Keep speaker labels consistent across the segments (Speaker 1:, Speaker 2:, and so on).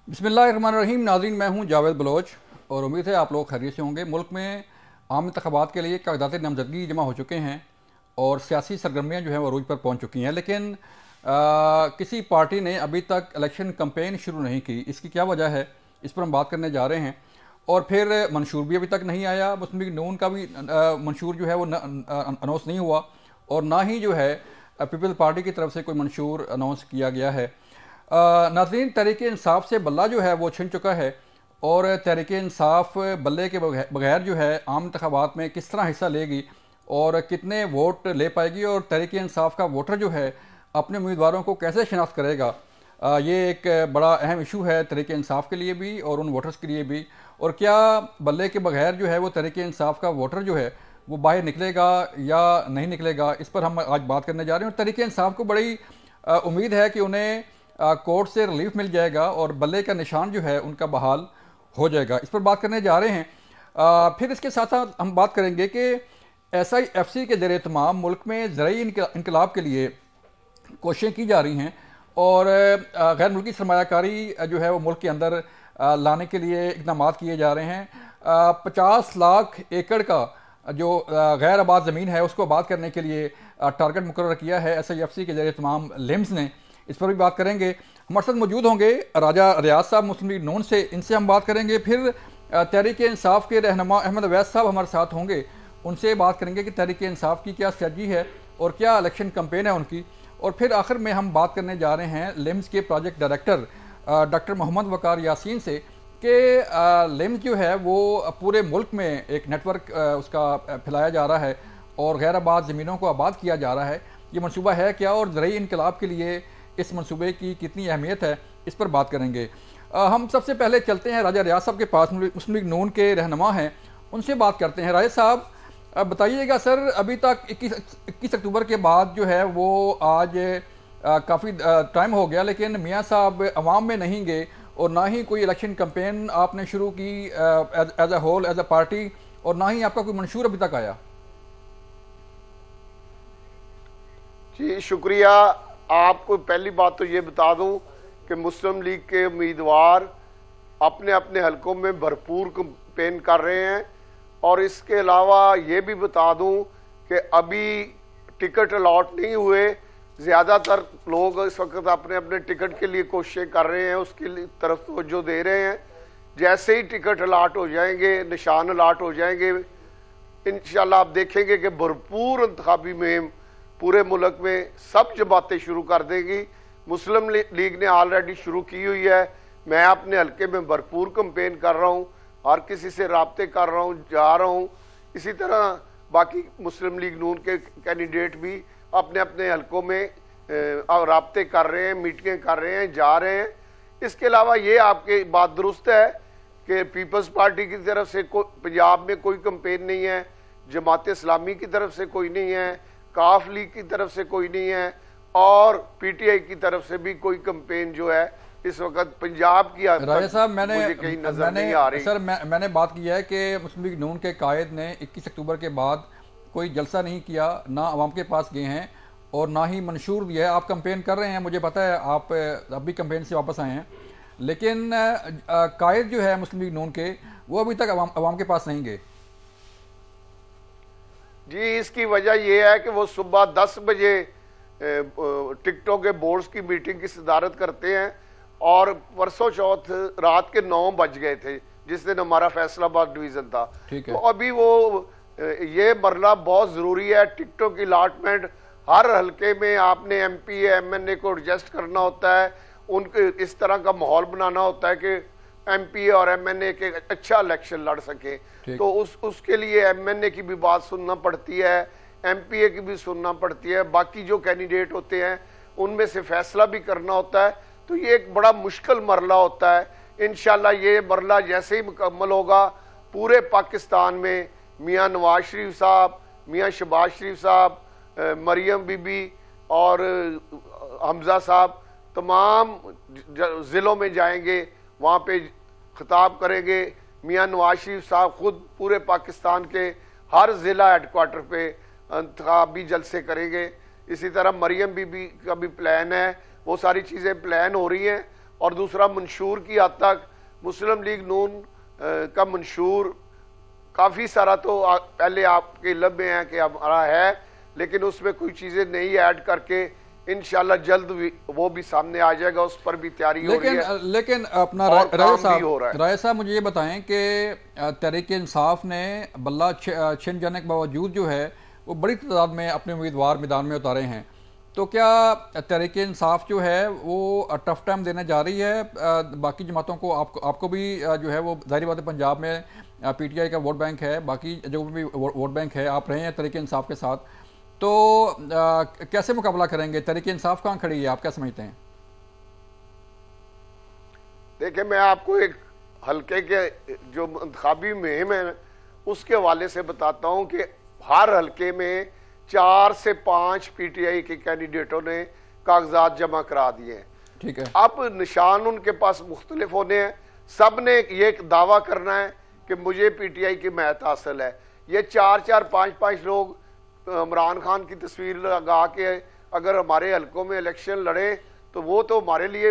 Speaker 1: बिस्मिल्लाहिर्रहमानिर्रहीम। नाज़रीन, मैं हूं जावेद बलोच और उम्मीद है आप लोग खैरियत से होंगे। मुल्क में आम इंतखाबात के लिए कागजात नामजदगी जमा हो चुके हैं और सियासी सरगर्मियाँ जो हैं वो अरूज पर पहुंच चुकी हैं, लेकिन किसी पार्टी ने अभी तक इलेक्शन कम्पेन शुरू नहीं की। इसकी क्या वजह है, इस पर हम बात करने जा रहे हैं। और फिर मंशूर भी अभी तक नहीं आया। मुस्लिम लीग नून का भी मंशूर जो है वो अनाउंस नहीं हुआ और ना ही जो है पीपल्स पार्टी की तरफ से कोई मंशूर अनाउंस किया गया है। नाज़रीन, तहरीक इंसाफ से बल्ला जो है वो छिन चुका है और तहरीक इंसाफ बल्ले के बगैर जो है आम इंतखाबात में किस तरह हिस्सा लेगी और कितने वोट ले पाएगी और तहरीक इंसाफ का वोटर जो है अपने उम्मीदवारों को कैसे शिनाख्त करेगा, ये एक बड़ा अहम इशू है तहरीक इंसाफ के लिए भी और उन वोटर्स के लिए भी। और क्या बल्ले के बगैर जो है वो तहरीक इंसाफ का वोटर जो है वो बाहर निकलेगा या नहीं निकलेगा, इस पर हम आज बात करने जा रहे हैं। और तहरीक इंसाफ को बड़ी उम्मीद है कि उन्हें कोर्ट से रिलीफ मिल जाएगा और बल्ले का निशान जो है उनका बहाल हो जाएगा। इस पर बात करने जा रहे हैं। फिर इसके साथ साथ हम बात करेंगे कि SIFC के ज़रिए तमाम मुल्क में ज़राई इनकलाब के लिए कोशिशें की जा रही हैं और गैर मुल्की सरमायाकारी जो है वो मुल्क के अंदर लाने के लिए इकदाम किए जा रहे हैं। 50 लाख एकड़ का जो गैर आबाद ज़मीन है उसको आबाद करने के लिए टारगेट मुकर्रर किया है SIFC के ज़रिए तमाम लिम्स ने। इस पर भी बात करेंगे। हमारे साथ मौजूद होंगे राजा रियाज साहब मुस्लिम लीग नून से, इनसे हम बात करेंगे। फिर तहरीक इंसाफ के रहनुमा अहमद अवैस साहब हमारे साथ होंगे, उनसे बात करेंगे कि तहरीक इंसाफ की क्या स्ट्रेटजी है और क्या इलेक्शन कैंपेन है उनकी। और फिर आखिर में हम बात करने जा रहे हैं लिम्स के प्रोजेक्ट डायरेक्टर डॉक्टर मोहम्मद वकार यासीन से कि लिम्स जो है वो पूरे मुल्क में एक नेटवर्क उसका फैलाया जा रहा है और गैर आबाद ज़मीनों को आबाद किया जा रहा है। ये मनसूबा है क्या और ज़राई इनकलाब के लिए इस मनसूबे की कितनी अहमियत है, इस पर बात करेंगे। हम सबसे पहले चलते हैं राजा रियाज साहब के पास, मुस्लिम लीग नून के रहनुमा हैं, उनसे बात करते हैं। राजा साहब, बताइएगा सर, अभी तक 21 अक्टूबर के बाद जो है वो आज काफ़ी टाइम हो गया, लेकिन मियाँ साहब अवाम में नहीं गए और ना ही कोई इलेक्शन कैंपेन आपने शुरू की as a whole, as a party, और ना ही आपका कोई मंशूर अभी तक आया।
Speaker 2: जी शुक्रिया। आपको पहली बात तो ये बता दूं कि मुस्लिम लीग के उम्मीदवार अपने अपने हलकों में भरपूर कैंपेन कर रहे हैं और इसके अलावा ये भी बता दूं कि अभी टिकट अलॉट नहीं हुए। ज़्यादातर लोग इस वक्त अपने अपने टिकट के लिए कोशिशें कर रहे हैं, उसकी तरफ तवज्जो दे रहे हैं। जैसे ही टिकट अलॉट हो जाएंगे, निशान अलॉट हो जाएंगे, इंशाल्लाह आप देखेंगे कि भरपूर इंतखाबी मुहिम पूरे मुल्क में सब जमातें शुरू कर देगी। मुस्लिम लीग ने ऑलरेडी शुरू की हुई है। मैं अपने हल्के में भरपूर कैंपेन कर रहा हूँ, हर किसी से राब्ते कर रहा हूँ, जा रहा हूँ। इसी तरह बाकी मुस्लिम लीग नून के कैंडिडेट भी अपने अपने हलकों में राब्ते कर रहे हैं, मीटिंगें कर रहे हैं, जा रहे हैं। इसके अलावा ये आपकी बात दुरुस्त है कि पीपल्स पार्टी की तरफ से पंजाब में कोई कैंपेन नहीं है, जमात इस्लामी की तरफ से कोई नहीं है, काफ लीग की तरफ से कोई नहीं है और PTI की तरफ से भी कोई कैंपेन जो है इस वक्त पंजाब की
Speaker 1: राजा साहब, मैंने
Speaker 2: कहीं नजर नहीं आ रही।
Speaker 1: सर मैंने बात की है कि मुस्लिम लीग नून के कायद ने 21 अक्टूबर के बाद कोई जलसा नहीं किया, ना आवाम के पास गए हैं और ना ही मंशूर दिया है। आप कैंपेन कर रहे हैं, मुझे पता है, आप अभी कैंपेन से वापस आए हैं, लेकिन कायद जो है मुस्लिम लीग नून के वो अभी तक आवाम के पास नहीं गए।
Speaker 2: जी, इसकी वजह यह है कि वो सुबह 10 बजे टिकटों के बोर्ड्स की मीटिंग की सदारत करते हैं और परसों चौथ रात के 9 बज गए थे जिस दिन हमारा फैसलाबाद डिवीजन था। तो अभी वो ये मरला बहुत ज़रूरी है। टिकटों की अलॉटमेंट हर हलके में आपने MP MNA को एडजस्ट करना होता है, उनके इस तरह का माहौल बनाना होता है कि MP और MNA के अच्छा इलेक्शन लड़ सके। तो उसके लिए MNA की भी बात सुनना पड़ती है, MPA की भी सुनना पड़ती है, बाकी जो कैंडिडेट होते हैं उनमें से फैसला भी करना होता है। तो ये एक बड़ा मुश्किल मरला होता है। इंशाल्लाह ये मरला जैसे ही मुकम्मल होगा पूरे पाकिस्तान में मियाँ नवाज शरीफ साहब, मियाँ शहबाज शरीफ साहब, मरियम बीबी और हमजा साहब तमाम ज़िलों में जाएंगे, वहाँ पे खिताब करेंगे। मियाँ नवाज शरीफ साहब खुद पूरे पाकिस्तान के हर ज़िला हेडक्वार्टर पे इंतखाबी जलसे करेंगे। इसी तरह मरियम बीबी का भी प्लान है, वो सारी चीज़ें प्लान हो रही हैं और दूसरा मंशूर की हद तक मुस्लिम लीग नून का मंशूर काफ़ी सारा तो पहले आपके लब में है कि हमारा है, लेकिन उसमें कोई चीज़ें नहीं ऐड करके इंशाल्लाह जल्द वो भी सामने आ जाएगा, उस पर भी तैयारी हो रही है।
Speaker 1: लेकिन अपना राय साहब मुझे ये बताएं कि तहरीक इंसाफ ने बल्ला छिन जाने के बावजूद जो है वो बड़ी तादाद में अपने उम्मीदवार मैदान में उतारे हैं, तो क्या तहरीक इंसाफ जो है वो टफ टाइम देने जा रही है बाकी जमातों को? आपको भी जो है वो ज़ाहिर बात है पंजाब में पीटीआई का वोट बैंक है, बाकी जो भी वोट बैंक है, आप रहे हैं तहरीक इंसाफ के साथ, तो कैसे मुकाबला करेंगे? तहरीक इंसाफ कहाँ खड़ी है, आप क्या समझते हैं?
Speaker 2: देखिए, मैं आपको एक हल्के के जो इंतखाबी मुहिम है उसके हवाले से बताता हूं कि हर हल्के में 4 से 5 पीटीआई के कैंडिडेटों ने कागजात जमा करा दिए हैं।
Speaker 1: ठीक है।
Speaker 2: अब निशान उनके पास मुख्तलिफ होने हैं, सब ने ये एक दावा करना है कि मुझे पीटीआई की महत हासिल है। ये 4-4, 5-5 लोग इमरान खान की तस्वीर लगा के अगर हमारे हलकों में इलेक्शन लड़े तो वो तो हमारे लिए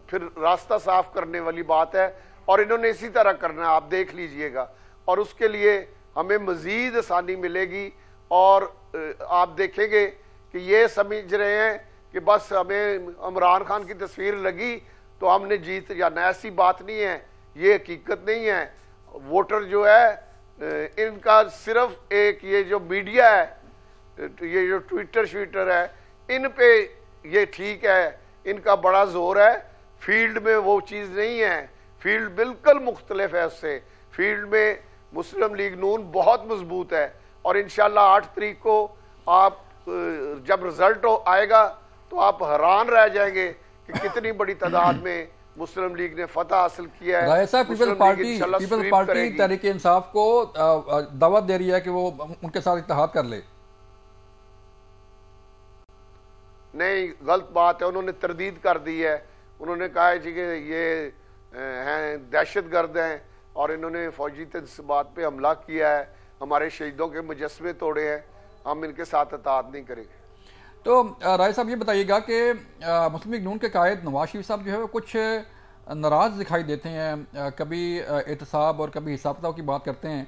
Speaker 2: फिर रास्ता साफ करने वाली बात है, और इन्होंने इसी तरह करना है, आप देख लीजिएगा। और उसके लिए हमें मजीद आसानी मिलेगी, और आप देखेंगे कि ये समझ रहे हैं कि बस हमें इमरान खान की तस्वीर लगी तो हमने जीत जाना। ऐसी बात नहीं है, ये हकीकत नहीं है। वोटर जो है इनका सिर्फ एक ये जो मीडिया है, ये जो ट्विटर श्विटर है, इन पे ये ठीक है, इनका बड़ा जोर है। फील्ड में वो चीज़ नहीं है, फील्ड बिल्कुल मुख्तलिफ है उससे। फील्ड में मुस्लिम लीग नून बहुत मजबूत है, और इंशाल्लाह 8 तारीख को आप जब रिजल्ट आएगा तो आप हैरान रह जाएंगे कि कितनी बड़ी तादाद में मुस्लिम लीग ने फतह हासिल किया है।
Speaker 1: पीपल्स पार्टी तहरीक इंसाफ को दावत दे रही है कि वो उनके साथ इत्तेहाद कर ले।
Speaker 2: नहीं, गलत बात है, उन्होंने तरदीद कर दी है। उन्होंने कहा है कि ये हैं दहशतगर्द हैं और इन्होंने फौजी तंसीबात पे हमला किया है, हमारे शहीदों के मुजस्मे तोड़े हैं, हम इनके साथ इत्तेहाद नहीं करेंगे।
Speaker 1: तो राय साहब ये बताइएगा कि मुस्लिम लीग नून के कायद नवाज शरीफ साहब जो है वो कुछ नाराज़ दिखाई देते हैं, कभी एहतसाब और कभी हिसाब किताब की बात करते हैं,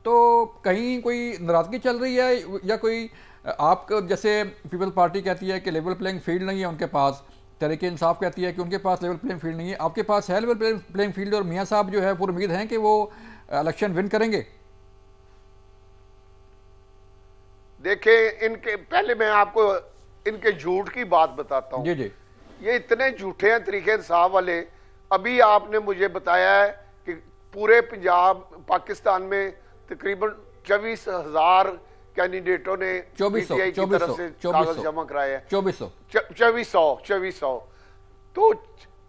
Speaker 1: तो कहीं कोई नाराज़गी चल रही है या कोई आपको जैसे पीपल्स पार्टी कहती है कि लेवल प्लेइंग फील्ड नहीं है उनके पास, तहरीक इंसाफ कहती है कि उनके पास लेवल प्लेइंग फील्ड नहीं है, आपके पास है लेवल प्लेइंग फील्ड और मियाँ साहब जो है पूरी उम्मीद है कि वो इलेक्शन विन करेंगे?
Speaker 2: देखिए, इनके पहले मैं आपको इनके झूठ की बात बताता हूँ।
Speaker 1: जी जी।
Speaker 2: ये इतने झूठे हैं तरीके इंसाफ वाले। अभी आपने मुझे बताया है कि पूरे पंजाब पाकिस्तान में तकरीबन 24,000 कैंडिडेटों ने पीटीआई की तरफ से कागज जमा कराए हैं। 2400 तो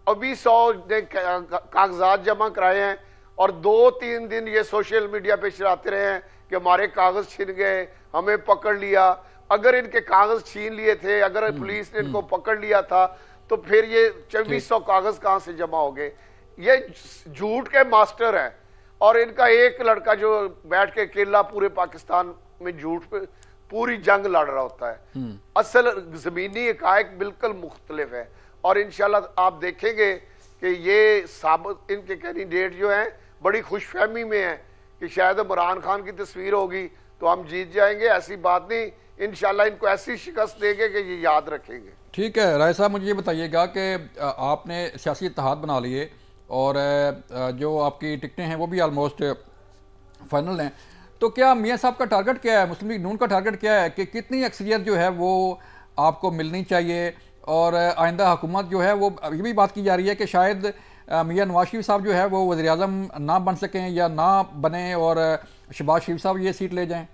Speaker 2: अभी 100 ने कागजात जमा कराए हैं, और 2-3 दिन ये सोशल मीडिया पे चलाते रहे हैं कि हमारे कागज छीन गए, हमें पकड़ लिया। अगर इनके कागज छीन लिए थे, अगर पुलिस ने इनको पकड़ लिया था, तो फिर ये 2400 कागज कहां से जमा हो गए? ये झूठ के मास्टर हैं, और इनका एक लड़का जो बैठ के अकेला पूरे पाकिस्तान में झूठ पे पूरी जंग लड़ रहा होता है। असल जमीनी हकायक बिल्कुल मुख्तलिफ है, और इंशाल्लाह आप देखेंगे कि ये साबित इनके कैंडिडेट जो हैं बड़ी खुशफहमी में है कि शायद इमरान खान की तस्वीर होगी तो हम जीत जाएंगे। ऐसी बात नहीं, इंशाल्लाह इनको ऐसी शिकस्त देंगे कि ये याद रखेंगे।
Speaker 1: ठीक है राय साहब, मुझे ये बताइएगा कि आपने सियासी इत्तेहाद बना लिए और जो आपकी टिकटें हैं वो भी आलमोस्ट फाइनल हैं, तो क्या मियाँ साहब का टारगेट क्या है, मुस्लिम लीग नून का टारगेट क्या है कि कितनी अक्सरियत जो है वो आपको मिलनी चाहिए? और आइंदा हुकूमत जो है वो ये भी बात की जा रही है कि शायद मियाँ नवाज शरीफ साहब जो है वो वज़ीर-ए-आज़म ना बन सकें या ना बने और शहबाज शरीफ साहब ये सीट ले जाएं।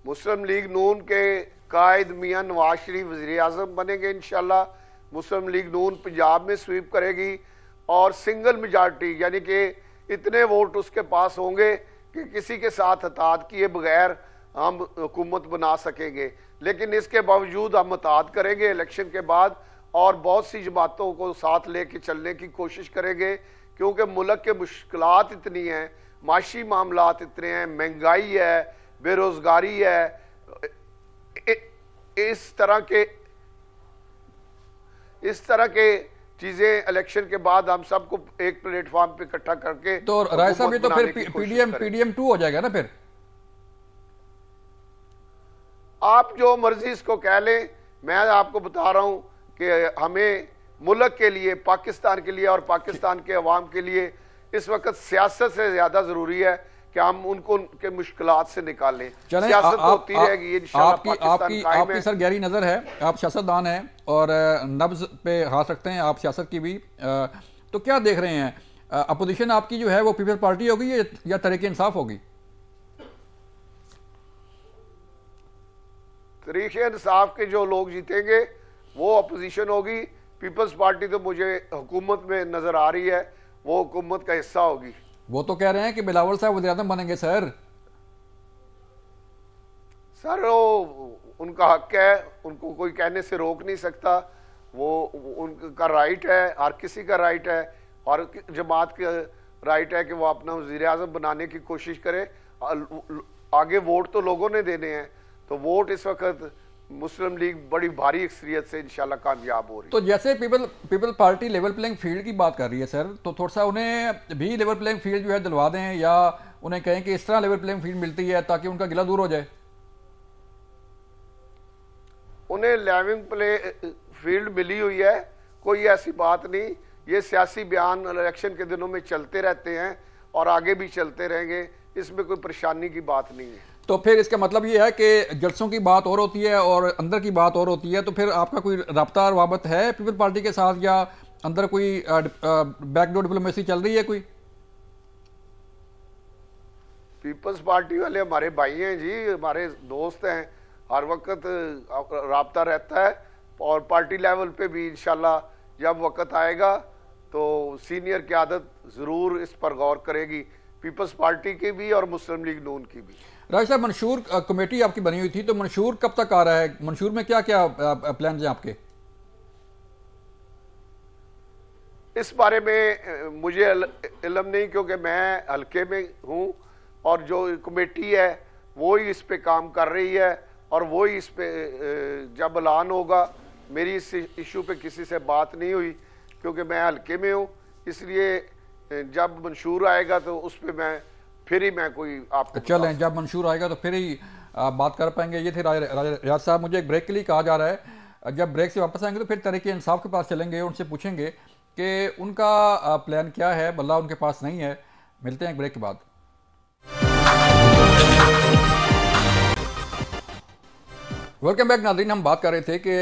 Speaker 2: मुस्लिम लीग नून के कायद मियाँ नवाज शरीफ वज़ीर-ए-आज़म बनेंगे इंशाल्लाह। मुस्लिम लीग नून पंजाब में स्वीप करेगी और सिंगल मेजॉरिटी, यानी कि इतने वोट उसके पास होंगे कि किसी के साथ इत्तेहाद किए बगैर हम हुकूमत बना सकेंगे। लेकिन इसके बावजूद हम इत्तेहाद करेंगे इलेक्शन के बाद, और बहुत सी जमातों को साथ लेके चलने की कोशिश करेंगे, क्योंकि मुल्क के मुश्किलात इतनी हैं, माशी मामलात इतने हैं, महंगाई है, बेरोजगारी है, इस तरह के इस तरह के चीजें इलेक्शन के बाद हम सबको एक प्लेटफॉर्म पे इकट्ठा करके
Speaker 1: तो राय साहब ये तो फिर
Speaker 2: पीडीएम
Speaker 1: पीडीएम 2 हो जाएगा ना फिर?
Speaker 2: आप जो मर्जी इसको कह लें, मैं आपको बता रहा हूं कि हमें मुल्क के लिए, पाकिस्तान के लिए और पाकिस्तान के अवाम के लिए इस वक्त सियासत से ज्यादा जरूरी है कि हम उनको उनके मुश्किलात से निकालें। सियासत होती रहेगी इंशाल्लाह।
Speaker 1: आपकी सर गहरी नजर है, आप सियासतदान हैं और नब्ज पे हाथ रखते हैं आप सियासत की भी, तो क्या देख रहे हैं, अपोजिशन आपकी जो है वो पीपल्स पार्टी होगी या तहरीक इंसाफ होगी?
Speaker 2: तहरीक इंसाफ के जो लोग जीतेंगे वो अपोजिशन होगी। पीपल्स पार्टी तो मुझे हुकूमत में नजर आ रही है, वो हुकूमत का हिस्सा होगी।
Speaker 1: वो तो कह रहे हैं कि बिलावल साहब वज़ीर-ए-आज़म बनेंगे सर।
Speaker 2: सर वो उनका हक है, उनको कोई कहने से रोक नहीं सकता, वो उनका राइट है, हर किसी का राइट है, हर जमात का राइट है कि वो अपना वज़ीर-ए-आज़म बनाने की कोशिश करे। आगे वोट तो लोगों ने देने हैं, तो वोट इस वक्त मुस्लिम लीग बड़ी भारी अक्सरियत से इंशाल्लाह कामयाब हो रही है।
Speaker 1: तो जैसे people party level playing field की बात कर रही है सर, तो थोड़ा सा उन्हें भी लेवल प्लेइंग फील्ड जो है दिलवा दें, या उन्हें कहें कि इस तरह लेवल प्लेइंग फील्ड मिलती है ताकि उनका गिला दूर हो जाए।
Speaker 2: उन्हें लेवल प्ले फील्ड मिली हुई है, कोई ऐसी बात नहीं। ये सियासी बयान इलेक्शन के दिनों में चलते रहते हैं और आगे भी चलते रहेंगे, इसमें कोई परेशानी की बात नहीं है।
Speaker 1: तो फिर इसका मतलब ये है कि जलसों की बात और होती है और अंदर की बात और होती है, तो फिर आपका कोई रब्ता वाबत है पीपल पार्टी के साथ, या अंदर कोई बैकडोर डिप्लोमेसी चल रही है कोई?
Speaker 2: पीपल्स पार्टी वाले हमारे भाई हैं जी, हमारे दोस्त हैं, हर वक्त राब्ता रहता है। और पार्टी लेवल पे भी इंशाल्लाह जब वक्त आएगा तो सीनियर क़यादत ज़रूर इस पर गौर करेगी, पीपल्स पार्टी की भी और मुस्लिम लीग नून की भी।
Speaker 1: राज साहब, मंशूर कमेटी आपकी बनी हुई थी, तो मंशूर कब तक आ रहा है? मंशूर में क्या क्या प्लान हैं आपके?
Speaker 2: इस बारे में मुझे इल्म नहीं, क्योंकि मैं हल्के में हूँ और जो कमेटी है वो ही इस पे काम कर रही है और वो ही इस पे जब ऐलान होगा। मेरी इस इशू पे किसी से बात नहीं हुई क्योंकि मैं हल्के में हूँ, इसलिए जब मंशूर आएगा तो उस पर फिर ही मैं कोई आपको
Speaker 1: चलें, जब मंशूर आएगा तो फिर ही बात कर पाएंगे। ये थे रियाज साहब। मुझे एक ब्रेक के लिए कहा जा रहा है, जब ब्रेक से वापस आएंगे तो फिर तहरीक इंसाफ के पास चलेंगे, उनसे पूछेंगे कि उनका प्लान क्या है, बल्ला उनके पास नहीं है। मिलते हैं एक ब्रेक के बाद। वेलकम बैक नाज़रीन। हम बात कर रहे थे कि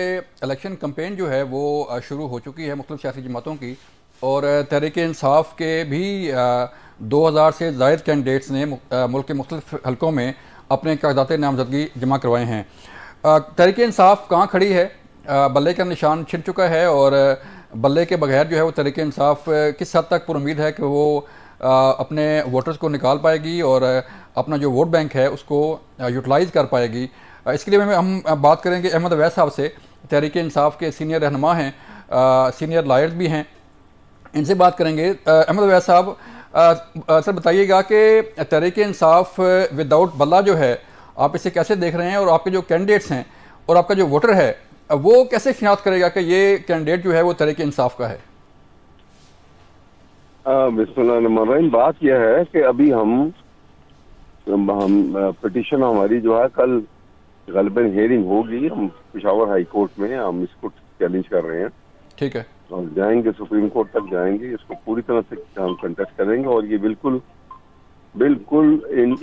Speaker 1: इलेक्शन कैंपेन जो है वो शुरू हो चुकी है मुख्तलिफ सियासी जमातों की, और तहरीक इंसाफ के भी 2000 से ज़ायद कैंडिडेट्स ने मुल्क के मुख्तलिफ हलकों में अपने कागजात नामजदगी जमा करवाए हैं। तहरीक इंसाफ कहाँ खड़ी है? बल्ले का निशान छिड़ चुका है और बल्ले के बगैर जो है वो तहरीक इंसाफ किस हद तक पुरुम्मीद है कि वो अपने वोटर्स को निकाल पाएगी और अपना जो वोट बैंक है उसको यूटिलाइज़ कर पाएगी। इसके लिए हम बात करेंगे अहमद अवैस साहब से, तहरीक इंसाफ के सीनियर रहनुमा हैं, सीनियर लॉयर्स भी हैं, इनसे बात करेंगे। अहमद अवैस साहब, सर बताइएगा कि तहरीक इंसाफ विदाउट बल्ला जो है आप इसे कैसे देख रहे हैं, और आपके जो कैंडिडेट्स हैं और आपका जो वोटर है वो कैसे शिनाख्त करेगा कि ये कैंडिडेट जो है वो तहरीक इंसाफ का है?
Speaker 3: बिस्मिल्लाह। बात यह है कि अभी हम पिटीशन हमारी जो है कल गलबन हियरिंग होगी, हम पेशावर हाई कोर्ट में हम इसको चैलेंज कर रहे हैं।
Speaker 1: ठीक है।
Speaker 3: और जाएंगे सुप्रीम कोर्ट तक जाएंगे, इसको पूरी तरह से हम कंटेस्ट करेंगे। और ये बिल्कुल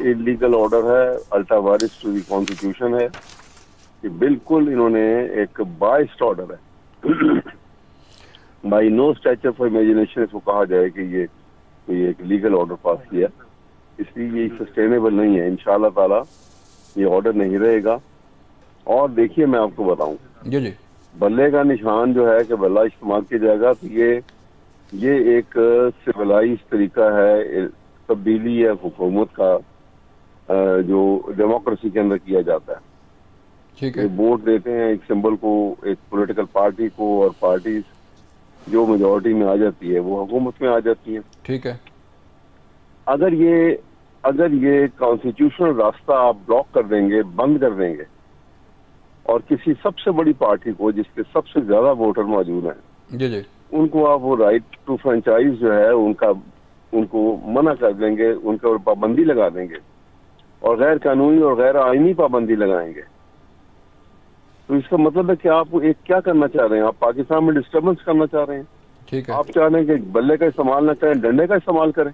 Speaker 3: इलीगल ऑर्डर है, ultra vires to the constitution है, कि बिल्कुल इन्होंने एक बाइस्ड ऑर्डर है। By no stretch for imagination इसको कहा जाए कि ये एक लीगल ऑर्डर पास किया, इसलिए ये सस्टेनेबल नहीं है। इंशाल्लाह ताला ये ऑर्डर नहीं रहेगा। और देखिए मैं आपको बताऊं,
Speaker 1: जी,
Speaker 3: बल्ले का निशान जो है कि बल्ला इस्तेमाल किया जाएगा, तो ये एक सिविलाइज तरीका है, तब्दीली है हुकूमत का जो डेमोक्रेसी के अंदर किया जाता है।
Speaker 1: ठीक है।
Speaker 3: वोट देते हैं एक सिंबल को, एक पॉलिटिकल पार्टी को, और पार्टी जो मेजोरिटी में आ जाती है वो हुकूमत में आ जाती है।
Speaker 1: ठीक है।
Speaker 3: अगर ये कॉन्स्टिट्यूशनल रास्ता आप ब्लॉक कर देंगे, बंद कर देंगे, और किसी सबसे बड़ी पार्टी को जिसके सबसे ज्यादा वोटर मौजूद हैं,
Speaker 1: जी जी,
Speaker 3: उनको आप वो राइट टू फ्रेंचाइज जो है उनको मना कर देंगे, उनके ऊपर पाबंदी लगा देंगे और गैर कानूनी और गैर आईनी पाबंदी लगाएंगे। तो इसका मतलब है कि आप एक क्या करना चाह रहे हैं? आप पाकिस्तान में डिस्टर्बेंस करना चाह रहे हैं।
Speaker 1: ठीक है।
Speaker 3: आप चाह रहे हैं कि बल्ले का इस्तेमाल ना करें, डंडे का इस्तेमाल करें।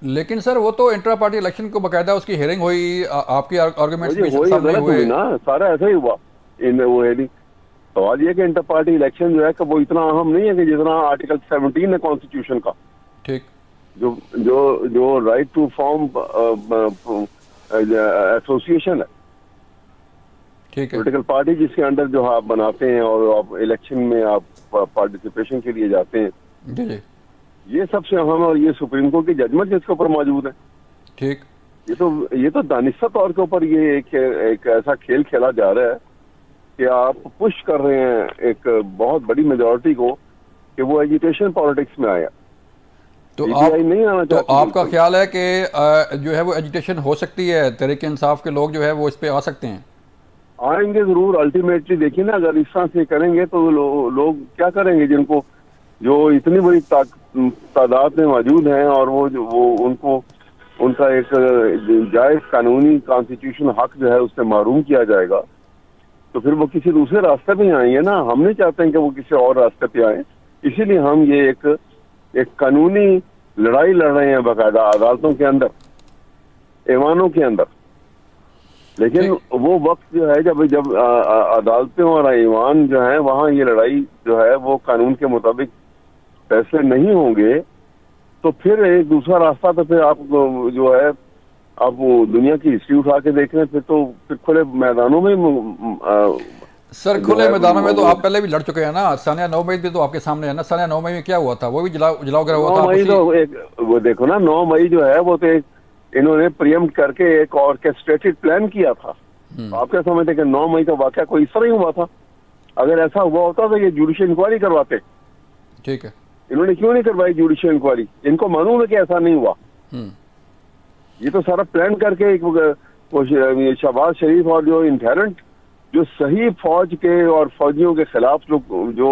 Speaker 1: लेकिन सर वो तो इंट्रा पार्टी इलेक्शन को बकायदा उसकी हियरिंग हुई, आपकी आर्गुमेंट्स भी
Speaker 3: वही
Speaker 1: सामने
Speaker 3: गलत
Speaker 1: हुए
Speaker 3: हुई ना, सारा ऐसा ही हुआ। इनमें वो है नहीं। सवाल ये कि इंटर पार्टी इलेक्शन जो है कि वो इतना अहम नहीं है कि जितना आर्टिकल 17 है कॉन्स्टिट्यूशन का,
Speaker 1: ठीक,
Speaker 3: जो जो जो राइट टू फॉर्म एसोसिएशन है,
Speaker 1: ठीक है,
Speaker 3: पॉलिटिकल पार्टी जिसके अंडर जो आप बनाते हैं और आप इलेक्शन में आप पार्टिसिपेशन के लिए जाते हैं,
Speaker 1: जी जी,
Speaker 3: ये सबसे अहम है। और ये सुप्रीम कोर्ट की जजमेंट जिसके ऊपर मौजूद है,
Speaker 1: ठीक,
Speaker 3: ये तो दानिस्ता तौर के ऊपर ये एक ऐसा खेल खेला जा रहा है कि आप पुश कर रहे हैं एक बहुत बड़ी मेजोरिटी को कि वो एजुटेशन पॉलिटिक्स में आया।
Speaker 1: तो
Speaker 3: नहीं आना
Speaker 1: तो आपका ख्याल है कि जो है वो एजुटेशन हो सकती है, तहरीक इंसाफ के लोग जो है वो इस पे आ सकते हैं?
Speaker 3: आएंगे जरूर। अल्टीमेटली देखिए ना, अगर इस तरह से करेंगे तो लोग क्या करेंगे? जिनको जो इतनी बड़ी तादाद में मौजूद हैं और वो उनको उनका एक जायज कानूनी कॉन्स्टिट्यूशन हक जो है उससे महरूम किया जाएगा, तो फिर वो किसी दूसरे रास्ते पे आएंगे ना। हम नहीं चाहते हैं कि वो किसी और रास्ते पे आए, इसीलिए हम ये एक कानूनी लड़ाई लड़ रहे हैं बाकायदा अदालतों के अंदर, ऐवानों के अंदर। लेकिन वो वक्त जो है जब अदालतें और ऐवान जो है वहाँ ये लड़ाई जो है वो कानून के मुताबिक फैसले नहीं होंगे, तो फिर एक दूसरा रास्ता, तो फिर आप जो है आप वो दुनिया की हिस्ट्री उठा के देख रहे हैं, फिर खुले मैदानों में
Speaker 1: सर खुले मैदानों में तो आप पहले भी लड़ चुके हैं ना। सानिया 9 मई भी तो आपके सामने है ना। सानिया 9 मई में क्या हुआ था? वो भी जलाओ गिरा हुआ था।
Speaker 3: 9 मई तो एक वो देखो ना, 9 मई जो है वो तो एक इन्होंने प्रियम्प्ट करके एक ऑर्केस्ट्रेटेड प्लान किया था। आप क्या समझते कि 9 मई का वाकया कोई इस तरह ही हुआ था? अगर ऐसा हुआ होता तो ये जुडिशियल इंक्वायरी करवाते।
Speaker 1: ठीक है,
Speaker 3: इन्होंने क्यों नहीं करवाई जुडिशियल इंक्वायरी? इनको मालूम है कि ऐसा नहीं हुआ। ये तो सारा प्लान करके एक शहबाज शरीफ और जो इंटरेंट जो सही फौज के और फौजियों के खिलाफ जो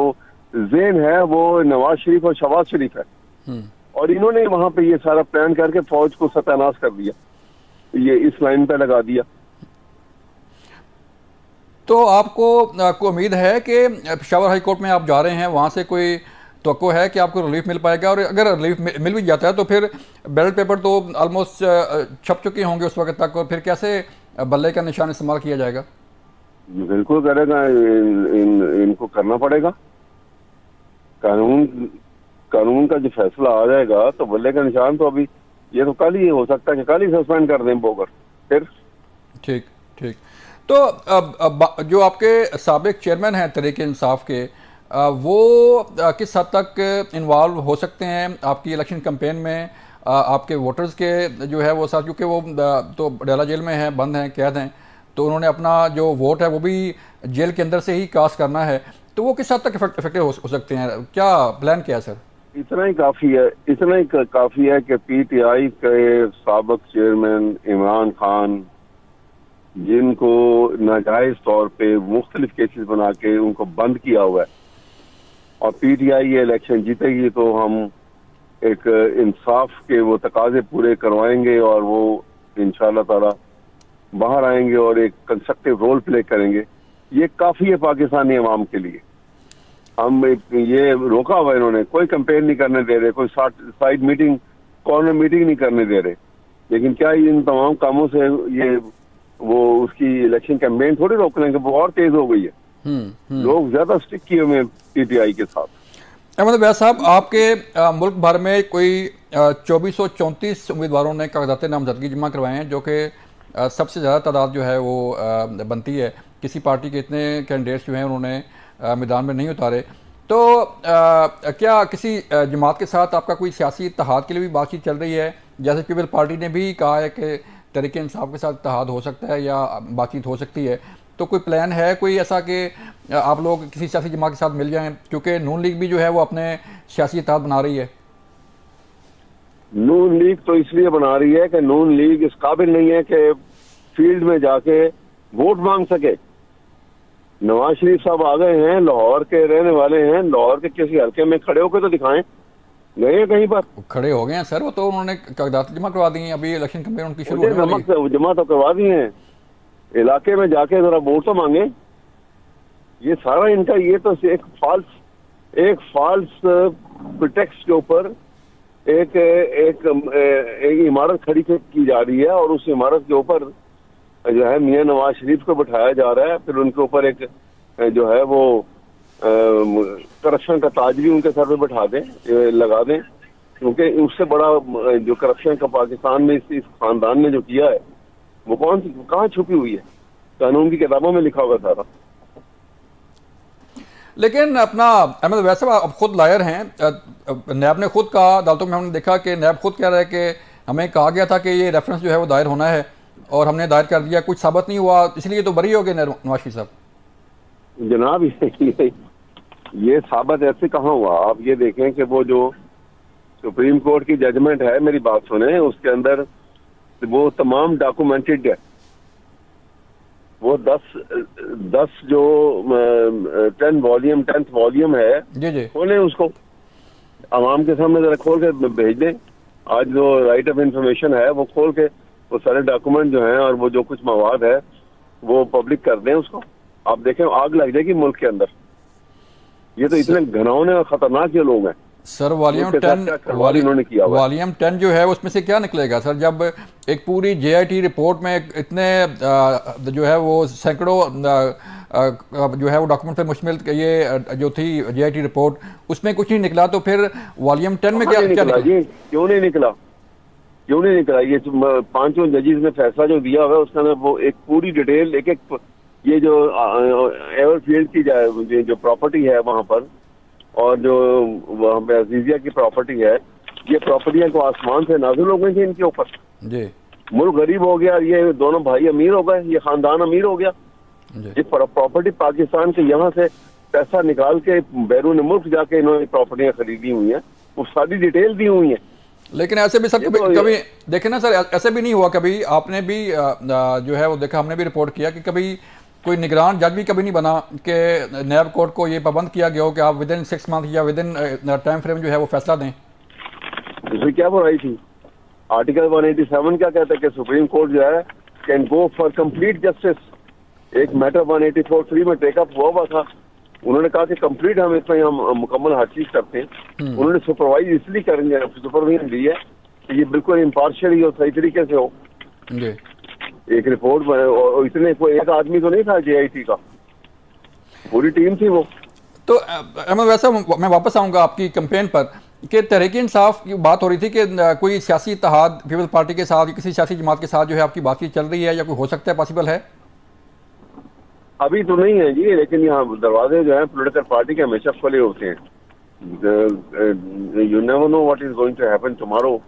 Speaker 3: ज़ेन है वो नवाज शरीफ और शहबाज शरीफ है, और इन्होंने वहां पे ये सारा प्लान करके फौज को सत्यानाश कर दिया, ये इस लाइन पे लगा दिया।
Speaker 1: तो आपको उम्मीद है कि पेशावर हाई कोर्ट में आप जा रहे हैं, वहां से कोई तो है कि आपको रिलीफ मिल पाएगा? और अगर रिलीफ मिल भी जाता है तो फिर बैलेट पेपर तो ऑलमोस्ट छप चुके होंगे उस वक्त तक, और फिर कैसे बल्ले का निशान इस्तेमाल किया जाएगा?
Speaker 3: बिल्कुल करेगा, इनको करना पड़ेगा। कानून का जो फैसला आ जाएगा तो बल्ले का निशान तो अभी ये तो कल ही हो सकता है कि कल ही सस्पेंड कर दें बोगर फिर। ठीक
Speaker 1: ठीक। तो अब जो आपके साबिक चेयरमैन हैं तहरीक इंसाफ के, वो किस हद तक इन्वॉल्व हो सकते हैं आपकी इलेक्शन कैंपेन में? आपके वोटर्स के जो है वो साथ, क्योंकि वो तो डेला जेल में हैं, बंद हैं, कैद हैं, तो उन्होंने अपना जो वोट है वो भी जेल के अंदर से ही कास्ट करना है, तो वो किस हद तक इफेक्टिव हो सकते हैं? क्या प्लान क्या है सर?
Speaker 3: इतना ही काफ़ी है कि पीटीआई के साबिक चेयरमैन इमरान खान, जिनको नाजायज तौर पे मुख्तलिफ केसेस बना के उनको बंद किया हुआ है, और पीटीआई ये इलेक्शन जीतेगी तो हम एक इंसाफ के वो तकाजे पूरे करवाएंगे और वो इंशाल्लाह ताला बाहर आएंगे और एक कंस्ट्रक्टिव रोल प्ले करेंगे। ये काफ़ी है पाकिस्तानी अवाम के लिए। हम ये रोका हुआ, इन्होंने कोई कंपेन नहीं करने दे रहे, कोई साइड मीटिंग, कॉर्नर मीटिंग नहीं करने दे रहे, लेकिन क्या इन तमाम कामों से ये वो उसकी इलेक्शन कैंपेन थोड़ी रोक लेंगे? वो और तेज हो गई है। लोग ज्यादा स्टिक किए हुए पीटीआई के साथ।
Speaker 1: अहमद वैद साहब, आपके मुल्क भर में कोई 2434 उम्मीदवारों ने कागजात नामजदगी जमा करवाए हैं, जो कि सबसे ज़्यादा तादाद जो है वो बनती है। किसी पार्टी के इतने कैंडिडेट्स जो हैं उन्होंने मैदान में नहीं उतारे। तो क्या किसी जमात के साथ आपका कोई सियासी इत्तेहाद के लिए भी बातचीत चल रही है? जैसे पीपल पार्टी ने भी कहा है कि तहरीक इंसाफ के साथ इत्तेहाद हो सकता है या बातचीत हो सकती है, तो कोई प्लान है कोई ऐसा कि आप लोग किसी सियासी जमात के साथ मिल जाएं? क्योंकि नून लीग भी जो है वो अपने सियासी इत्तेहाद बना रही है।
Speaker 3: नून लीग तो इसलिए बना रही है कि नून लीग इस काबिल नहीं है कि फील्ड में जाके वोट मांग सके। नवाज शरीफ साहब आ गए हैं, लाहौर के रहने वाले हैं, लाहौर के किसी हल्के में खड़े होकर तो दिखाएं, गए हैं कहीं पर?
Speaker 1: खड़े हो गए हैं सर, वो तो उन्होंने कागजात जमा करवा दी हैं, अभी इलेक्शन कैंपेन उनकी शुरू होने वाली है।
Speaker 3: जमा तो करवा दी है, इलाके में जाके जरा वोट तो मांगे। ये सारा इनका ये तो एक फाल्स प्रिटेक्स्ट के ऊपर एक इमारत खड़ी की जा रही है और उस इमारत के ऊपर जो है मियां नवाज शरीफ को बिठाया जा रहा है। फिर उनके ऊपर एक जो है वो करप्शन का ताज भी उनके सर पे बिठा दें, लगा दें, क्योंकि उससे बड़ा जो करप्शन का पाकिस्तान में इस खानदान ने जो किया है वो कहाँ छुपी हुई है? कानून की किताबों में लिखा हुआ सारा।
Speaker 1: लेकिन अपना अहमद वैसे आप खुद लायर हैं, नैब ने खुद कहा, अदालतों में हमने देखा कि नैब खुद कह रहा है कि हमें कहा गया था कि ये रेफरेंस जो है वो दायर होना है और हमने दायर कर दिया, कुछ साबित नहीं हुआ, इसलिए तो बरी हो गए नवाज शरीफ साहब।
Speaker 3: जनाब ये साबित ऐसे कहाँ हुआ? आप ये देखें कि वो जो सुप्रीम कोर्ट की जजमेंट है, मेरी बात सुने, उसके अंदर वो तमाम डॉक्यूमेंटेड है। वो 10 जो 10th वॉल्यूम है जी खोलें उसको, आवाम के सामने जरा खोल के भेज दें। आज जो राइट ऑफ इंफॉर्मेशन है वो खोल के वो सारे डॉक्यूमेंट जो हैं और वो जो कुछ मवाद है वो पब्लिक कर दें उसको। आप देखें आग लग जाएगी मुल्क के अंदर। ये तो इतने घिनौने और खतरनाक ये लोग हैं
Speaker 1: सर। वॉल्यूम 10 जो है उसमें से क्या निकलेगा सर, जब एक पूरी JIT रिपोर्ट में इतने जो है वो सैकड़ों जो है वो डॉक्यूमेंट पे मुश्तमिल ये जो थी JIT रिपोर्ट, उसमें कुछ नहीं निकला, तो फिर वॉल्यूम 10 में क्या निकला?
Speaker 3: क्यों नहीं निकला? ये 5 जजेस ने फैसला जो दिया हुआ है उसका वो एक पूरी डिटेल एक ये जो एवरफील्ड की जो प्रॉपर्टी है वहां पर और जो वहाँ पे अजीजिया की प्रॉपर्टी है, ये प्रॉपर्टियां को आसमान से नाज़िल हो गई थी इनके ऊपर जी। मुल्क गरीब हो गया, ये दोनों भाई अमीर हो गए, ये खानदान अमीर हो गया। ये प्रॉपर्टी पाकिस्तान के यहाँ से पैसा निकाल के बैरून मुल्क जाके इन्होंने प्रॉपर्टियां खरीदी हुई हैं, वो सारी डिटेल दी हुई है।
Speaker 1: लेकिन ऐसे भी सर कभी देखे ना सर, ऐसे भी नहीं हुआ कभी, आपने भी जो है वो देखा, हमने भी रिपोर्ट किया कि कभी कोई निगरान जज भी कभी नहीं बना कि नैब कोर्ट को ये पाबंद किया गया हो कि आप विदिन 6 मंथ या विदिन टाइम फ्रेम जो है वो फैसला दें।
Speaker 3: इसमें क्या बुराई थी? आर्टिकल 187 क्या कहता है कि सुप्रीम कोर्ट जो है can go for complete justice. एक मैटर 184(3) में टेकअप हुआ था, उन्होंने कहा कि कंप्लीट हम इसमें हम मुकम्मल हर चीज करते हैं। उन्होंने सुपरवाइज इसलिए करेंगे, सुपरविजन दी है कि ये बिल्कुल इम्पार्शियल ही और सही तरीके से हो। एक रिपोर्ट और इतने कोई एक आदमी तो नहीं था JIT का, पूरी टीम थी वो।
Speaker 1: तो अहमद वैसा मैं वापस आऊंगा आपकी कैंपेन पर कि तहरीक इंसाफ की बात हो रही थी कि कोई सियासी इत्तेहाद पीपल्स पार्टी के साथ, किसी सियासी जमात के साथ जो है आपकी बातचीत चल रही है या कोई हो सकता है, पॉसिबल है?
Speaker 3: अभी तो नहीं है जी, लेकिन यहाँ दरवाजे जो है पॉलिटिकल पार्टी के हमेशा खुले होते हैं। You never know what is going to happen tomorrow.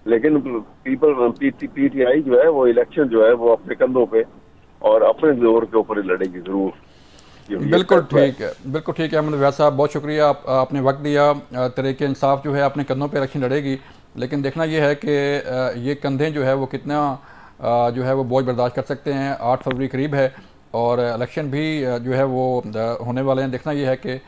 Speaker 3: लेकिन PTI जो है वो इलेक्शन जो है वो अपने कंधों पे और अपने जोर के ऊपर लड़ेगी जरूर।
Speaker 1: बिल्कुल ठीक है, बिल्कुल ठीक है अहमद वैद साहब, बहुत शुक्रिया, आपने वक्त दिया। तहरीक इंसाफ जो है अपने कंधों पे इलेक्शन लड़ेगी, लेकिन देखना ये है कि ये कंधे जो है वो कितना जो है वो बोझ बर्दाश्त कर सकते हैं। 8 फरवरी करीब है और इलेक्शन भी जो है वो होने वाले हैं। देखना ये है कि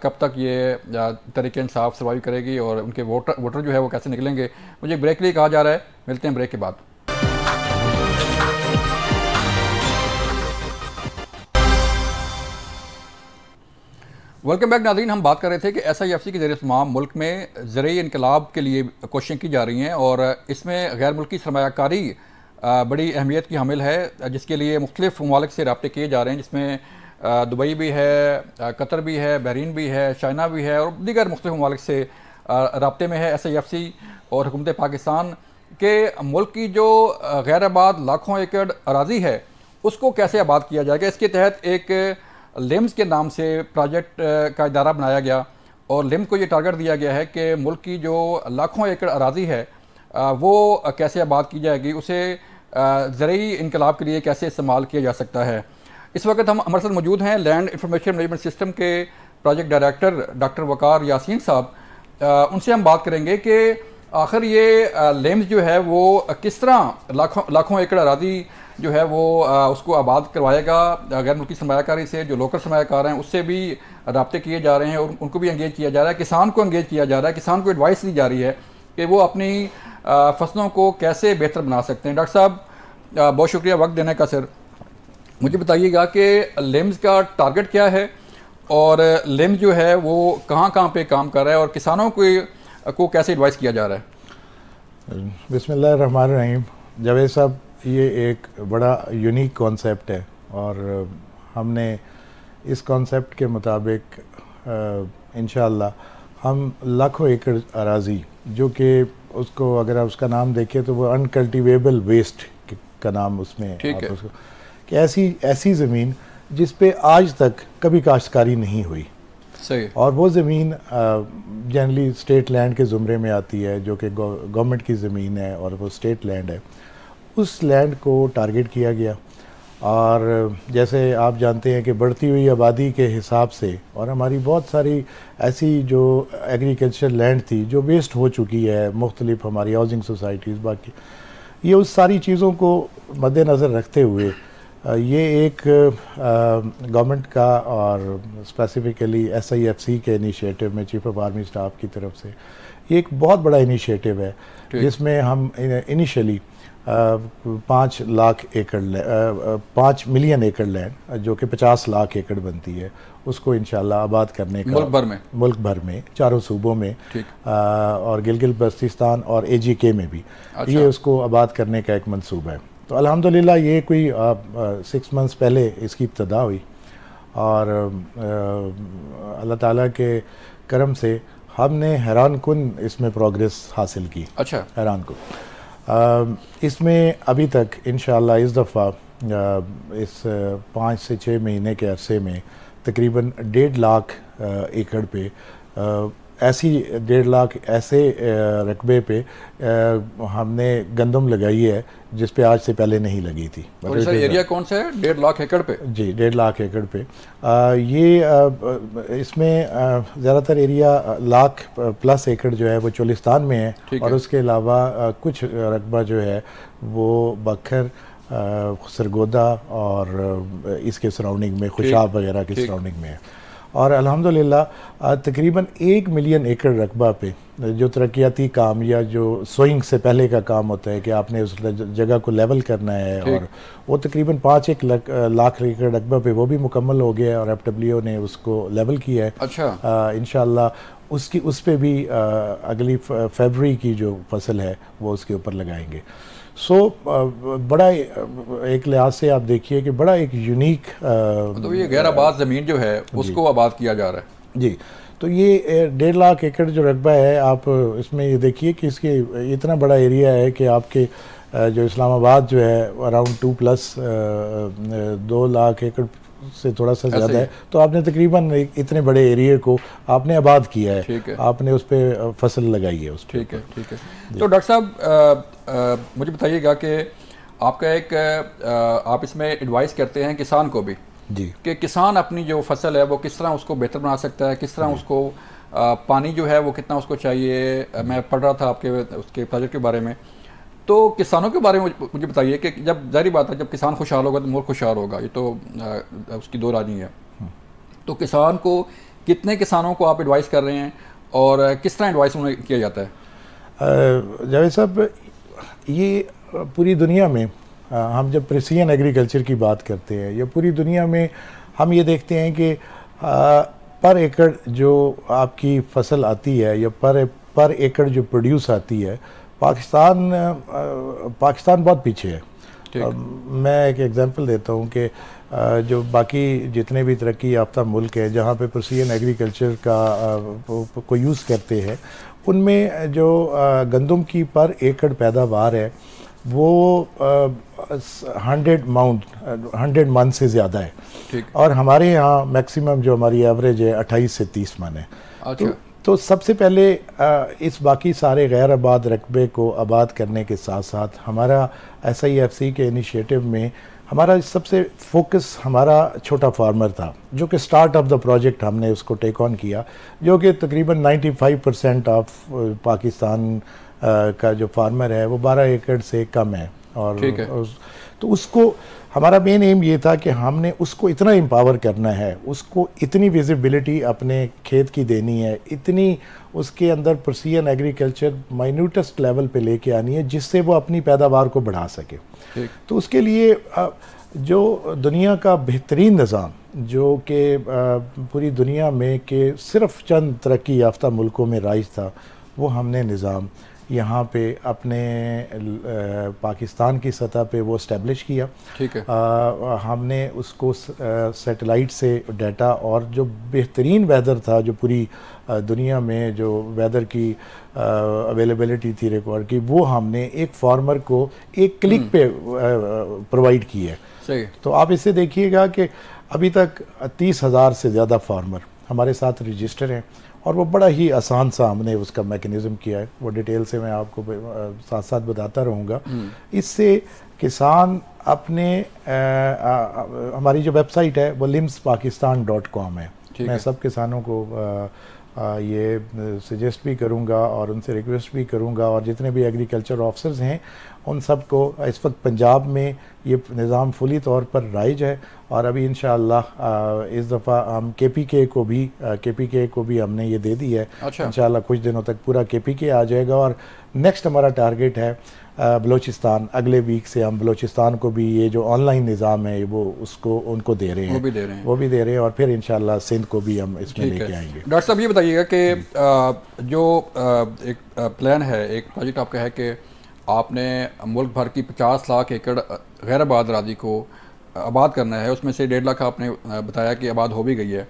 Speaker 1: कब तक ये तहरीक इंसाफ सर्वाइव करेगी और उनके वोटर जो है वो कैसे निकलेंगे। मुझे ब्रेक के लिए कहा जा रहा है, मिलते हैं ब्रेक के बाद। वेलकम बैक नाज़रीन, हम बात कर रहे थे कि SIFC के ज़रिए तमाम मुल्क में ज़रिए इनकलाब के लिए कोशिशें की जा रही हैं और इसमें गैर मुल्की सरमायाकारी बड़ी अहमियत की हामिल है, जिसके लिए मुख्तलिफ़ ममालिक से रब्ते किए जा रहे हैं, जिसमें दुबई भी है, कतर भी है, बहरीन भी है, चाइना भी है और दीगर मुख्तलिफ़ ममालिक से रब्ते में है SIFC और हुकूमत पाकिस्तान के मुल्क की जो गैर आबाद लाखों एकड़ अराज़ी है उसको कैसे आबाद किया जाएगा। इसके तहत एक लिम्स के नाम से प्रोजेक्ट का इदारा बनाया गया और लिम्स को ये टारगेट दिया गया है कि मुल्क की जो लाखों एकड़ अराज़ी है वो कैसे आबाद की जाएगी, उसे ज़रूरी इनकलाब के लिए कैसे इस्तेमाल किया जा सकता है। इस वक्त हम हमारे साथ मौजूद हैं लैंड इंफॉर्मेशन मैनेजमेंट सिस्टम के प्रोजेक्ट डायरेक्टर डॉक्टर वकार यासीन साहब। उनसे हम बात करेंगे कि आखिर ये लिम्स जो है वो किस तरह लाखों एकड़ अराज़ी जो है वो उसको आबाद करवाएगा गैर मुल्की सरमायाकारी से, जो लोकल सरमायाकार हैं उससे भी रब्ते किए जा रहे हैं और उनको भी एंगेज किया जा रहा है, किसान को एंगेज किया जा रहा है, किसान को एडवाइस दी जा रही है कि वो अपनी फसलों को कैसे बेहतर बना सकते हैं। डॉक्टर साहब बहुत शुक्रिया वक्त देने का। सर मुझे बताइएगा कि लिम्स का टारगेट क्या है और लिम्स जो है वो कहाँ कहाँ पे काम कर रहा है और किसानों को कैसे एडवाइस किया जा रहा है?
Speaker 4: बिस्मिल्लाहिर्रहमानिर्रहीम। जावेद साहब, ये एक बड़ा यूनिक कॉन्सेप्ट है और हमने इस कॉन्सेप्ट के मुताबिक इंशाअल्लाह हम लाखों एकड़ अराज़ी, जो कि उसको अगर आप उसका नाम देखें तो वो अनकल्टिवेबल वेस्ट का नाम उसमें उसको, कि ऐसी ज़मीन जिस पे आज तक कभी काश्तकारी नहीं हुई,
Speaker 1: सही, और
Speaker 4: वो ज़मीन जनरली स्टेट लैंड के ज़ुमरे में आती है, जो कि गवर्नमेंट की ज़मीन है और वो स्टेट लैंड है, उस लैंड को टारगेट किया गया। और जैसे आप जानते हैं कि बढ़ती हुई आबादी के हिसाब से और हमारी बहुत सारी ऐसी जो एग्रीकल्चर लैंड थी जो वेस्ट हो चुकी है, मुख्तलिफ हमारी हाउसिंग सोसाइटीज़, बाकी ये उस सारी चीज़ों को मद्देनज़र रखते हुए ये एक गवर्नमेंट का और स्पेसिफ़िकली SIFC के इनिशिएटिव में चीफ ऑफ आर्मी स्टाफ की तरफ से ये एक बहुत बड़ा इनिशिएटिव है, जिसमें हम इनिशियली 5 मिलियन एकड़ लैंड, जो कि 50 लाख एकड़ बनती है, उसको इंशाल्लाह आबाद करने का मुल्क भर में चारों सूबों में और गिलगित बल्तिस्तान और AGK में भी ये उसको आबाद करने का एक मंसूबा है। तो अल्हम्दुलिल्लाह ये कोई 6 मंथ्स पहले इसकी इब्तदा हुई और अल्लाह ताला के करम से हमने हैरानकुन इसमें प्रोग्रेस हासिल की।
Speaker 1: अच्छा,
Speaker 4: हैरानकुन। इसमें अभी तक इंशाअल्लाह इस दफ़ा इस 5 से 6 महीने के अरसे में तकरीबन 1.5 लाख एकड़ पे ऐसी 1.5 लाख ऐसे रकबे पे हमने गंदम लगाई है जिस पे आज से पहले नहीं लगी थी।
Speaker 1: और सर एरिया कौन सा है? 1.5 लाख एकड़ पे?
Speaker 4: जी, 1.5 लाख एकड़ पे। इसमें ज़्यादातर एरिया लाख प्लस एकड़ जो है वो चोलिस्तान में है और उसके अलावा कुछ रकबा जो है वो बखर, सरगोदा और इसके सराउंडिंग में, खुशाब वगैरह के सराउंडिंग में है। और अल्हम्दुलिल्लाह तकरीबन 1 मिलियन एकड़ रकबा पे जो तरक्याती काम या जो सोइंग से पहले का काम होता है कि आपने उस जगह को लेवल करना है, और वो तकरीबन 5 लाख एकड़ रकबा पे वो भी मुकम्मल हो गया है और FWO ने उसको लेवल किया है।
Speaker 1: अच्छा,
Speaker 4: इंशाअल्लाह उस पे भी अगली फरवरी की जो फसल है वो उसके ऊपर लगाएंगे। बड़ा एक लिहाज से आप देखिए कि बड़ा एक यूनिक
Speaker 1: तो ये गैर आबाद ज़मीन जो है उसको आबाद किया जा रहा है।
Speaker 4: जी, तो ये 1.5 लाख एकड़ जो रकबा है, आप इसमें ये देखिए कि इसके इतना बड़ा एरिया है कि आपके जो इस्लामाबाद जो है अराउंड 2 लाख एकड़ से थोड़ा सा ज़्यादा है, तो आपने तकरीबन इतने बड़े एरिया को आपने आबाद किया है, आपने उस पर फसल लगाई है उस पर।
Speaker 1: ठीक है। तो डॉक्टर साहब मुझे बताइएगा कि आपका एक आप इसमें एडवाइस करते हैं किसान को भी
Speaker 4: जी
Speaker 1: कि किसान अपनी जो फसल है वो किस तरह उसको बेहतर बना सकता है, किस तरह उसको पानी जो है वो कितना उसको चाहिए। मैं पढ़ रहा था आपके उसके प्रोजेक्ट के बारे में, तो किसानों के बारे में मुझे बताइए कि जब जाहिर बात है जब किसान खुशहाल होगा तो मुल्क खुशहाल होगा, ये तो उसकी दो राज नहीं है। तो किसान को कितने किसानों को आप एडवाइस कर रहे हैं और किस तरह एडवाइस उन्हें किया जाता है?
Speaker 4: जावेद साहब, ये पूरी दुनिया में हम जब प्रिसीजन एग्रीकल्चर की बात करते हैं या पूरी दुनिया में हम ये देखते हैं कि पर एकड़ जो आपकी फसल आती है या पर एकड़ जो प्रोड्यूस आती है, पाकिस्तान बहुत पीछे है। मैं एक एग्जांपल देता हूँ कि जो बाकी जितने भी तरक्की याफ्ता मुल्क है जहाँ पे प्रिसीजन एग्रीकल्चर को यूज़ करते हैं, उनमें जो गंदम की पर एकड़ पैदावार है वो 100 मन से ज़्यादा है, और हमारे यहाँ मैक्सिमम जो हमारी एवरेज है 28 से 30 मन है।
Speaker 1: अच्छा।
Speaker 4: तो सबसे पहले इस बाकी सारे गैर आबाद रकबे को आबाद करने के साथ साथ हमारा SIFC के इनिशिएटिव में हमारा सबसे फोकस हमारा छोटा फार्मर था, जो कि स्टार्ट ऑफ द प्रोजेक्ट हमने उसको टेक ऑन किया, जो कि तकरीबन 95% ऑफ पाकिस्तान का जो फार्मर है वो 12 एकड़ से कम है। और तो उसको हमारा मेन एम ये था कि हमने उसको इतना एम्पावर करना है, उसको इतनी विजिबिलिटी अपने खेत की देनी है, इतनी उसके अंदर प्रिसीजन एग्रीकल्चर माइन्यूटेस्ट लेवल पे लेके आनी है जिससे वो अपनी पैदावार को बढ़ा सके। तो उसके लिए जो दुनिया का बेहतरीन निज़ाम जो कि पूरी दुनिया में के सिर्फ चंद तरक्की याफ्ता मुल्कों में राइज था, वो हमने निज़ाम यहाँ पे अपने पाकिस्तान की सतह पे वो इस्टेब्लिश किया।
Speaker 1: ठीक है।
Speaker 4: हमने उसको सैटेलाइट से डाटा और जो बेहतरीन वेदर था, जो पूरी दुनिया में जो वेदर की अवेलेबिलिटी थी रिकॉर्ड की, वो हमने एक फार्मर को एक क्लिक पे प्रोवाइड की है।
Speaker 1: सही।
Speaker 4: तो आप इससे देखिएगा कि अभी तक 30,000 से ज़्यादा फार्मर हमारे साथ रजिस्टर हैं और वो बड़ा ही आसान सा हमने उसका मैकेनिज़्म किया है। वो डिटेल से मैं आपको साथ साथ बताता रहूँगा। इससे किसान अपने हमारी जो वेबसाइट है वो limspakistan.com है। मैं सब किसानों को ये सजेस्ट भी करूँगा और उनसे रिक्वेस्ट भी करूँगा, और जितने भी एग्रीकल्चर ऑफिसर्स हैं उन सब को, इस वक्त पंजाब में ये निज़ाम फुली तौर पर राइज है और अभी इंशाअल्लाह इस दफ़ा हम KPK को भी हमने ये दे दी है।
Speaker 1: अच्छा।
Speaker 4: इंशाअल्लाह कुछ दिनों तक पूरा KPK आ जाएगा और नेक्स्ट हमारा टारगेट है बलोचिस्तान। अगले वीक से हम बलोचिस्तान को भी ये जो ऑनलाइन निज़ाम है वो उसको उनको दे रहे हैं, वो भी दे रहे हैं और फिर इंशाअल्लाह सिंध को भी हम इसमें लेके आएंगे।
Speaker 1: डॉक्टर साहब ये बताइएगा कि जो एक प्लान है, एक प्रोजेक्ट आपका है कि आपने मुल्क भर की 50 लाख एकड़ गैर आबाद अराज़ी को आबाद करना है, उसमें से 1.5 लाख आपने बताया कि आबाद हो भी गई है।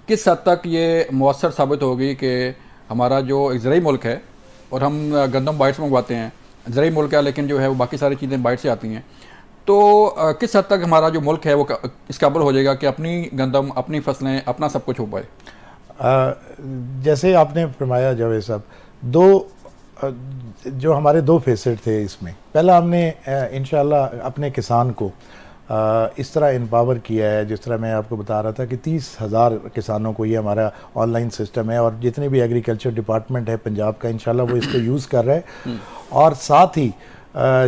Speaker 1: किस हद तक ये मौसर साबित होगी कि हमारा जो एक ज़रूरी मुल्क है और हम गंदम बाहर से मंगवाते हैं, ज़रूरी मुल्क है लेकिन जो है वो बाकी सारी चीज़ें बाहर से आती हैं, तो किस हद तक हमारा जो मुल्क है वो इस काबिल हो जाएगा कि अपनी गंदम, अपनी फसलें, अपना सब कुछ हो पाए?
Speaker 4: जैसे आपने फरमाया जावेद साहब, जो हमारे 2 फेसेट थे इसमें। पहला हमने इंशाल्लाह अपने किसान को इस तरह एम्पावर किया है, जिस तरह मैं आपको बता रहा था कि 30,000 किसानों को ये हमारा ऑनलाइन सिस्टम है और जितने भी एग्रीकल्चर डिपार्टमेंट है पंजाब का इंशाल्लाह वो इसको यूज़ कर रहे हैं। और साथ ही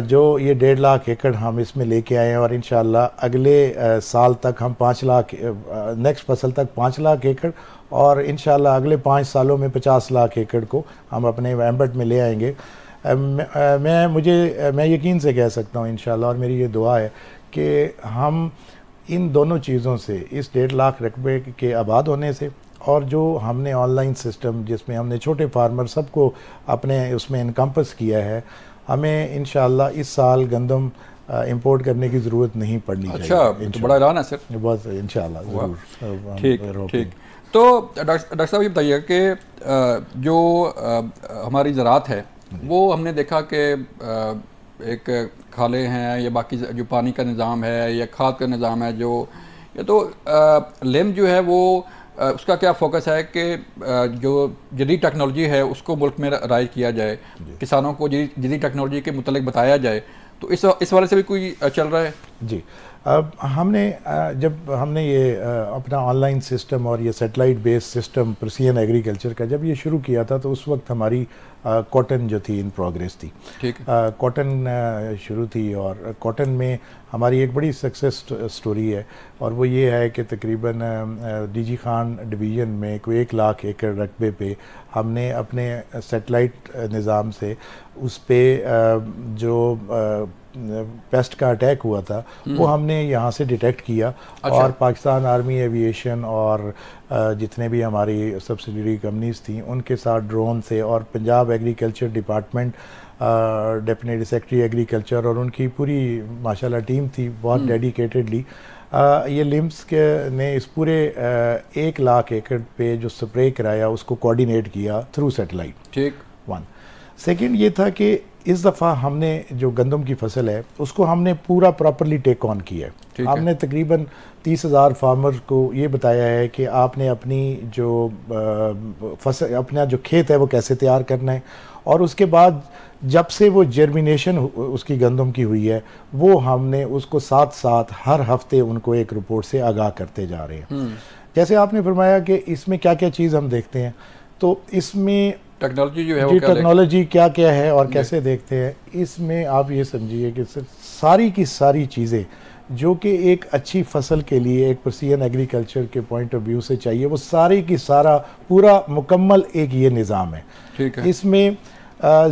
Speaker 4: जो ये 1.5 लाख एकड़ हम इसमें लेके आए हैं और इंशाल्लाह अगले साल तक हम 5 लाख, नेक्स्ट फसल तक 5 लाख एकड़ और इंशाल्लाह अगले 5 सालों में 50 लाख एकड़ को हम अपने एम्बेड में ले आएंगे। मैं यकीन से कह सकता हूँ इंशाल्लाह, और मेरी ये दुआ है कि हम इन दोनों चीज़ों से, इस 1.5 लाख रकबे के आबाद होने से और जो हमने ऑनलाइन सिस्टम जिसमें हमने छोटे फार्मर सबको अपने उसमें इनकम्पस किया है, हमें इंशाल्लाह इस साल गंदम इंपोर्ट करने की ज़रूरत नहीं पड़नी चाहिए।
Speaker 1: अच्छा, तो बड़ा ऐलान है सर।
Speaker 4: बस इंशाल्लाह ज़रूर।
Speaker 1: ठीक। तो डॉक्टर साहब ये बताइए कि जो हमारी ज़राअत है वो हमने देखा कि एक खाले हैं या बाकी जो पानी का निज़ाम है या खाद का निज़ाम है, जो ये तो लिम जो है वो उसका क्या फोकस है कि जो जदीद टेक्नोलॉजी है उसको मुल्क में राइज किया जाए, किसानों को जदीद टेक्नोलॉजी के मुतालिक बताया जाए, तो इस वाले से भी कोई चल रहा है? जी,
Speaker 4: अब जब हमने ये अपना ऑनलाइन सिस्टम और ये satellite based system precision agriculture का जब ये शुरू किया था, तो उस वक्त हमारी कॉटन जो थी इन प्रोग्रेस थी।
Speaker 1: ठीक।
Speaker 4: कॉटन शुरू थी और कॉटन में हमारी एक बड़ी सक्सेस स्टोरी है और वो ये है कि तकरीबन डीजी खान डिवीज़न में कोई 1 लाख एकड़ रकबे पे हमने अपने सैटेलाइट निज़ाम से उस पर जो पेस्ट का अटैक हुआ था वो हमने यहाँ से डिटेक्ट किया। अच्छा। और पाकिस्तान आर्मी एविएशन और जितने भी हमारी सब्सिडरी कंपनीज थी उनके साथ ड्रोन से और Punjab agriculture department deputy secretary agriculture और उनकी पूरी माशाल्लाह टीम थी बहुत डेडिकेटेडली ये लिम्स के ने इस पूरे 1 लाख एकड़ पे जो स्प्रे कराया उसको कोऑर्डिनेट किया थ्रू सैटेलाइट।
Speaker 1: ठीक।
Speaker 4: 1 सेकेंड ये था कि इस दफ़ा हमने जो गंदम की फसल है उसको हमने पूरा प्रॉपरली टेक ऑन किया है। हमने तकरीबन 30,000 फार्मर को ये बताया है कि आपने अपनी जो फसल, अपना जो खेत है वो कैसे तैयार करना है, और उसके बाद जब से वो जर्मिनेशन उसकी गंदम की हुई है वो हमने उसको साथ साथ हर हफ्ते उनको एक रिपोर्ट से आगाह करते जा रहे हैं। जैसे आपने फरमाया कि इसमें क्या क्या चीज़ हम देखते हैं, तो इसमें
Speaker 1: टेक्नोलॉजी जो है वो
Speaker 4: टेक्नोलॉजी क्या क्या है और कैसे देखते हैं, इसमें आप ये समझिए कि सारी की सारी चीज़ें जो कि एक अच्छी फसल के लिए, एक प्रिसीजन एग्रीकल्चर के पॉइंट ऑफ व्यू से चाहिए, वो सारी की सारा पूरा मुकम्मल एक ये निज़ाम है।
Speaker 1: ठीक है।
Speaker 4: इसमें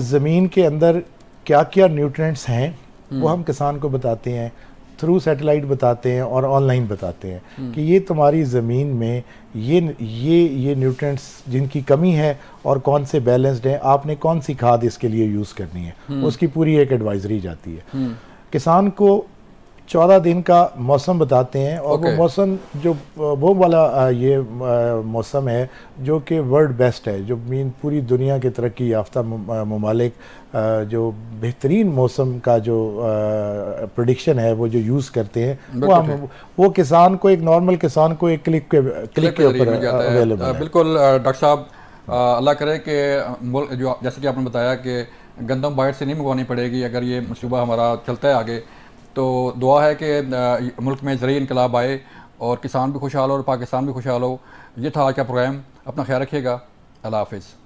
Speaker 4: ज़मीन के अंदर क्या क्या न्यूट्रिएंट्स हैं वो हम किसान को बताते हैं, थ्रू सैटेलाइट बताते हैं और ऑनलाइन बताते हैं कि ये तुम्हारी ज़मीन में ये न्यूट्रिएंट्स जिनकी कमी है और कौन से बैलेंस्ड हैं, आपने कौन सी खाद इसके लिए यूज़ करनी है, उसकी पूरी एक एडवाइजरी जाती है। किसान को 14 दिन का मौसम बताते हैं और वो मौसम जो वो वाला ये मौसम है जो कि वर्ल्ड बेस्ट है, जो मीन पूरी दुनिया के तरक्की याफ्ता ममालिक जो बेहतरीन मौसम का जो प्रेडिक्शन है वो जो यूज़ करते हैं, वो किसान को, एक नॉर्मल किसान को एक क्लिक के ऊपर अवेलेबल है।
Speaker 1: बिल्कुल डॉक्टर साहब, अल्लाह करे कि जो जैसे कि आपने बताया कि गंदम बाहर से नहीं मंगवानी पड़ेगी अगर ये मनसूबा हमारा चलता है आगे, तो दुआ है कि मुल्क में ज़रूरी इनकलाब आए और किसान भी खुशहाल हो और पाकिस्तान भी खुशहाल हो। ये था आज का प्रोग्राम। अपना ख्याल रखिएगा। अल्लाह हाफ़िज़।